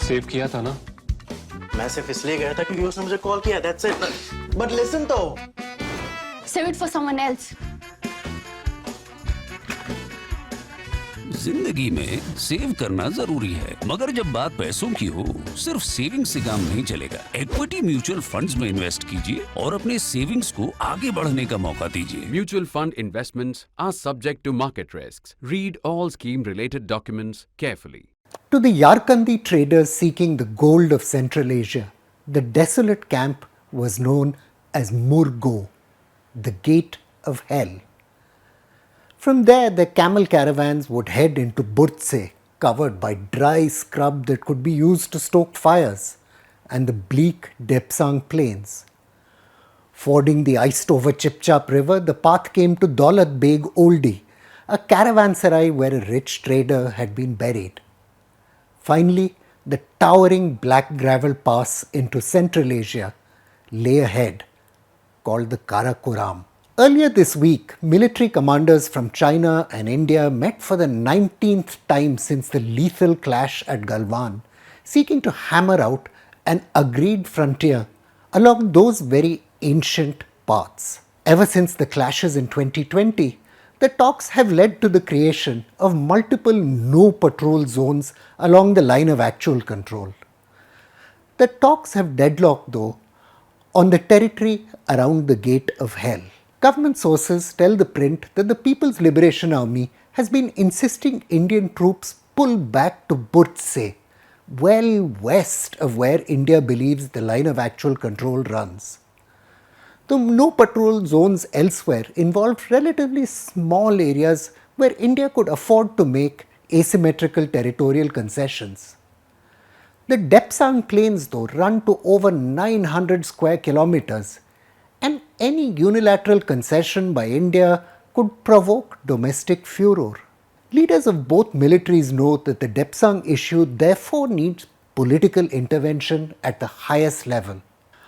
Save किया था ना? मैं सिर्फ इसलिए गया था क्योंकि उसने मुझे कॉल किया, that's it. But listen तो. Save it for someone else. जिंदगी में सेव करना जरूरी है, मगर जब बात पैसों की हो, सिर्फ सेविंग से काम नहीं चलेगा। इक्विटी म्यूचुअल फंड्स में इन्वेस्ट कीजिए और अपने सेविंग्स को आगे बढ़ने का मौका दीजिए। Mutual fund investments are subject to market risks. Read all scheme-related documents carefully. To the Yarkandi traders seeking the gold of Central Asia, the desolate camp was known as Murgo, the gate of hell. From there, the camel caravans would head into Burtse, covered by dry scrub that could be used to stoke fires, and the bleak Depsang Plains. Fording the iced-over Chip-Chap river, the path came to Daulat Beg Oldie, a caravanserai where a rich trader had been buried. Finally, the towering black gravel pass into Central Asia lay ahead, called the Karakoram. Earlier this week, military commanders from China and India met for the 19th time since the lethal clash at Galwan, seeking to hammer out an agreed frontier along those very ancient paths. Ever since the clashes in 2020, the talks have led to the creation of multiple no-patrol zones along the line of actual control. The talks have deadlocked, though, on the territory around the Gate of Hell. Government sources tell ThePrint that the People's Liberation Army has been insisting Indian troops pull back to Burtse, well west of where India believes the line of actual control runs. The no-patrol zones elsewhere involved relatively small areas where India could afford to make asymmetrical territorial concessions. The Depsang Plains, though, run to over 900 square kilometers, and any unilateral concession by India could provoke domestic furor. Leaders of both militaries know that the Depsang issue therefore needs political intervention at the highest level.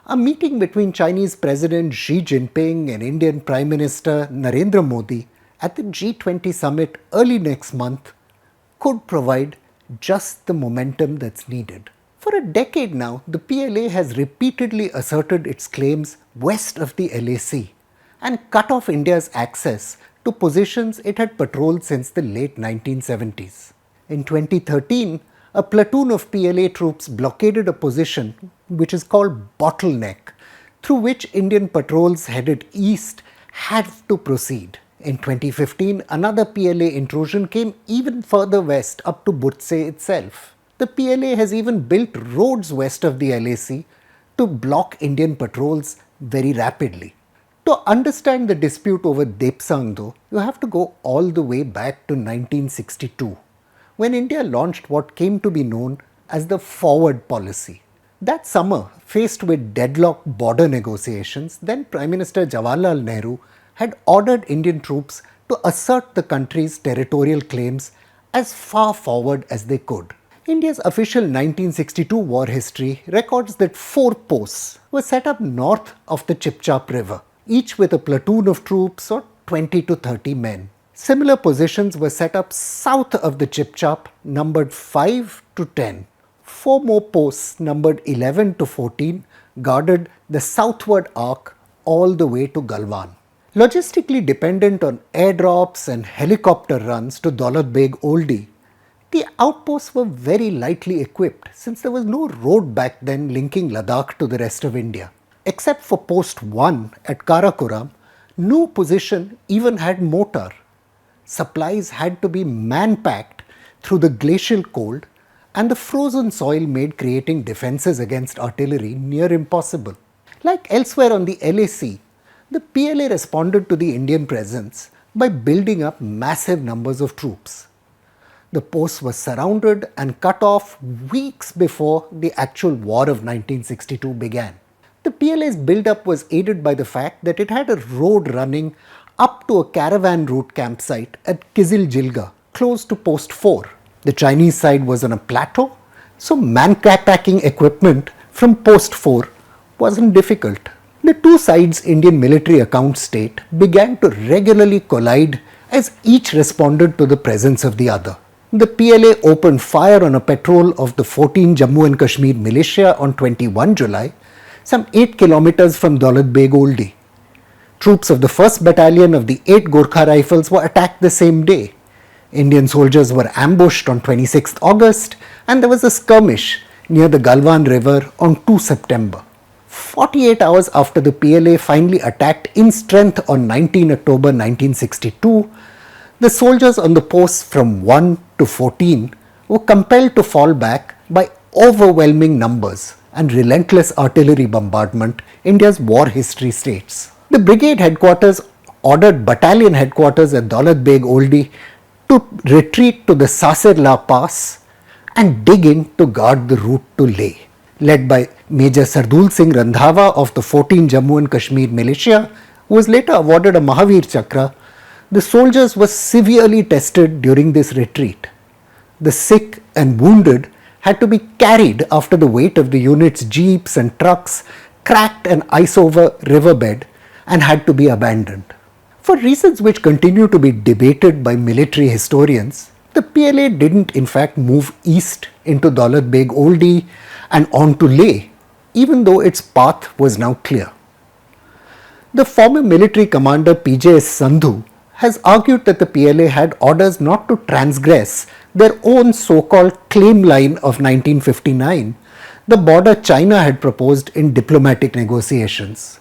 A meeting between Chinese President Xi Jinping and Indian Prime Minister Narendra Modi at the G20 summit early next month could provide just the momentum that's needed. For a decade now, the PLA has repeatedly asserted its claims west of the LAC and cut off India's access to positions it had patrolled since the late 1970s. In 2013, a platoon of PLA troops blockaded a position which is called Bottleneck, through which Indian patrols headed east had to proceed. In 2015, another PLA intrusion came even further west up to Burtse itself. The PLA has even built roads west of the LAC to block Indian patrols very rapidly. To understand the dispute over Depsang, though, you have to go all the way back to 1962, when India launched what came to be known as the Forward policy. That summer, faced with deadlocked border negotiations, then Prime Minister Jawaharlal Nehru had ordered Indian troops to assert the country's territorial claims as far forward as they could. India's official 1962 war history records that 4 posts were set up north of the Chip-Chap river, each with a platoon of troops or 20 to 30 men. Similar positions were set up south of the Chip-Chap, numbered 5 to 10. 4 more posts, numbered 11 to 14, guarded the southward arc all the way to Galwan. Logistically dependent on airdrops and helicopter runs to Daulat Beg Oldie, the outposts were very lightly equipped since there was no road back then linking Ladakh to the rest of India. Except for post 1 at Karakoram, no position even had mortar. Supplies had to be man-packed through the glacial cold, and the frozen soil made creating defences against artillery near impossible. Like elsewhere on the LAC, the PLA responded to the Indian presence by building up massive numbers of troops. The posts were surrounded and cut off weeks before the actual war of 1962 began. The PLA's build-up was aided by the fact that it had a road running up to a caravan route campsite at Kizil-Jilga, close to post 4. The Chinese side was on a plateau, so man-packing equipment from post 4 wasn't difficult. The two sides' Indian military account state began to regularly collide as each responded to the presence of the other. the PLA opened fire on a patrol of the 14 Jammu and Kashmir militia on 21 July, some 8 kilometers from Daulat Beg Oldie. Troops of the 1st Battalion of the 8 Gorkha Rifles were attacked the same day. Indian soldiers were ambushed on 26th August and there was a skirmish near the Galwan River on 2 September. 48 hours after the PLA finally attacked in strength on 19 October 1962, the soldiers on the posts from 1 to 14 were compelled to fall back by overwhelming numbers and relentless artillery bombardment, India's war history states. The brigade headquarters ordered battalion headquarters at Daulat Beg Oldie to retreat to the Saserla Pass and dig in to guard the route to Leh. Led by Major Sardul Singh Randhawa of the 14 Jammu and Kashmir militia, who was later awarded a Mahavir Chakra, the soldiers were severely tested during this retreat. The sick and wounded had to be carried after the weight of the unit's jeeps and trucks cracked an ice-over riverbed and had to be abandoned. For reasons which continue to be debated by military historians, the PLA didn't in fact move east into Daulat Beg Oldie and on to Leh, even though its path was now clear. The former military commander PJS Sandhu has argued that the PLA had orders not to transgress their own so-called claim line of 1959, the border China had proposed in diplomatic negotiations.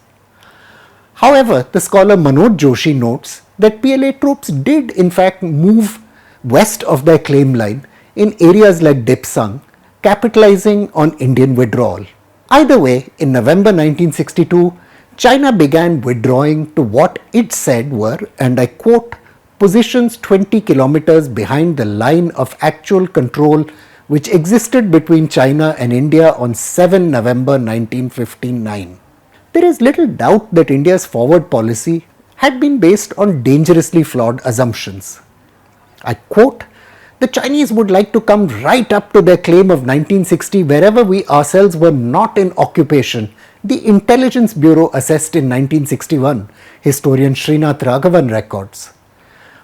However, the scholar Manoj Joshi notes that PLA troops did in fact move west of their claim line in areas like Depsang, capitalizing on Indian withdrawal. Either way, in November 1962, China began withdrawing to what it said were, and I quote, positions 20 kilometers behind the line of actual control which existed between China and India on 7 November 1959. There is little doubt that India's forward policy had been based on dangerously flawed assumptions. I quote, the Chinese would like to come right up to their claim of 1960 wherever we ourselves were not in occupation, the Intelligence Bureau assessed in 1961, historian Srinath Raghavan records.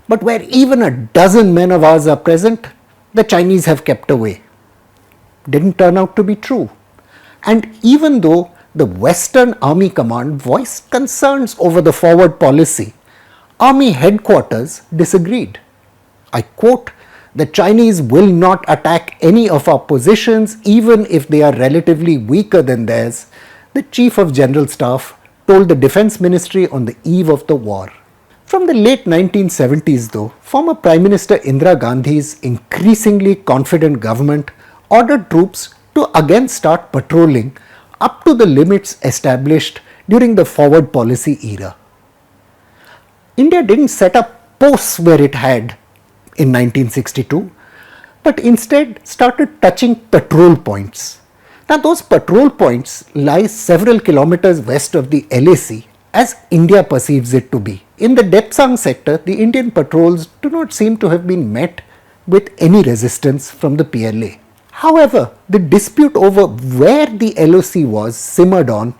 But where even a dozen men of ours are present, the Chinese have kept away. Didn't turn out to be true. And even though the Western Army Command voiced concerns over the forward policy, Army headquarters disagreed. I quote, the Chinese will not attack any of our positions even if they are relatively weaker than theirs, the Chief of General Staff told the Defence Ministry on the eve of the war. From the late 1970s though, former Prime Minister Indira Gandhi's increasingly confident government ordered troops to again start patrolling up to the limits established during the forward policy era. India didn't set up posts where it had in 1962, but instead started touching patrol points. Now those patrol points lie several kilometers west of the LAC as India perceives it to be. In the Depsang sector, the Indian patrols do not seem to have been met with any resistance from the PLA. However, the dispute over where the LOC was simmered on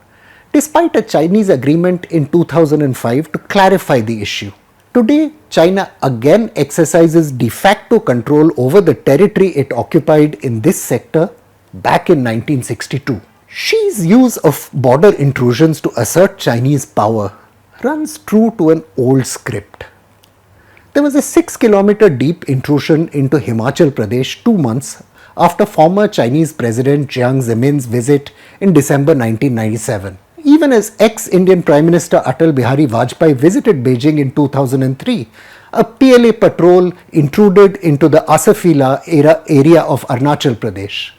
despite a Chinese agreement in 2005 to clarify the issue. Today, China again exercises de facto control over the territory it occupied in this sector back in 1962. Xi's use of border intrusions to assert Chinese power runs true to an old script. There was a 6-kilometer deep intrusion into Himachal Pradesh 2 months after former Chinese President Jiang Zemin's visit in December 1997. Even as ex-Indian Prime Minister Atal Bihari Vajpayee visited Beijing in 2003, a PLA patrol intruded into the Asafila area of Arunachal Pradesh.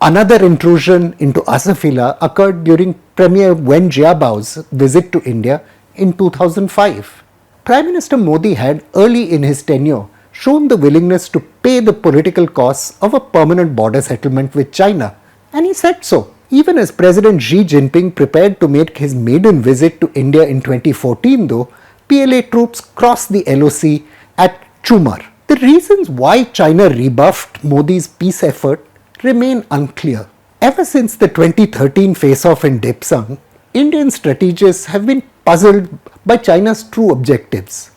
Another intrusion into Asafila occurred during Premier Wen Jiabao's visit to India in 2005. Prime Minister Modi had early in his tenure shown the willingness to pay the political costs of a permanent border settlement with China, and he said so. Even as President Xi Jinping prepared to make his maiden visit to India in 2014 though, PLA troops crossed the LOC at Chumar. The reasons why China rebuffed Modi's peace effort remain unclear. Ever since the 2013 face-off in Depsang, Indian strategists have been puzzled by China's true objectives.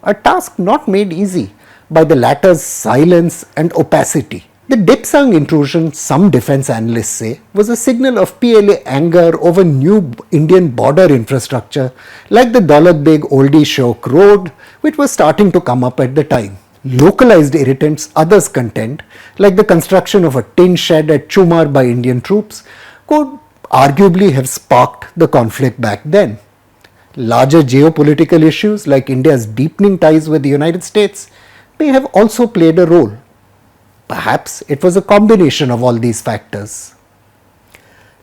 A task not made easy by the latter's silence and opacity. The Depsang intrusion, some defense analysts say, was a signal of PLA anger over new Indian border infrastructure like the Daulat Beg Oldie Shok Road, which was starting to come up at the time. Localized irritants, others contend, like the construction of a tin shed at Chumar by Indian troops, could arguably have sparked the conflict back then. Larger geopolitical issues like India's deepening ties with the United States may have also played a role. Perhaps it was a combination of all these factors.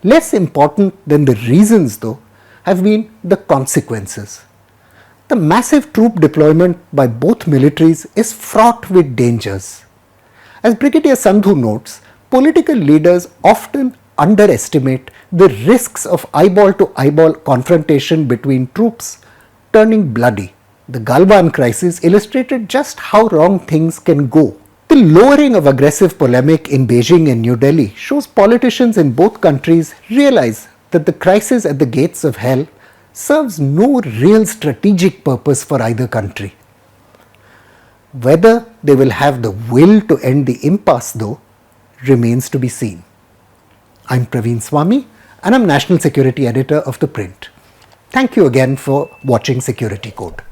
Less important than the reasons, though, have been the consequences. The massive troop deployment by both militaries is fraught with dangers. As Brigadier Sandhu notes, political leaders often underestimate the risks of eyeball-to-eyeball confrontation between troops turning bloody. The Galwan crisis illustrated just how wrong things can go. The lowering of aggressive polemic in Beijing and New Delhi shows politicians in both countries realize that the crisis at the gates of hell serves no real strategic purpose for either country. Whether they will have the will to end the impasse, though, remains to be seen. I'm Praveen Swami and I'm National Security Editor of ThePrint. Thank you again for watching Security Code.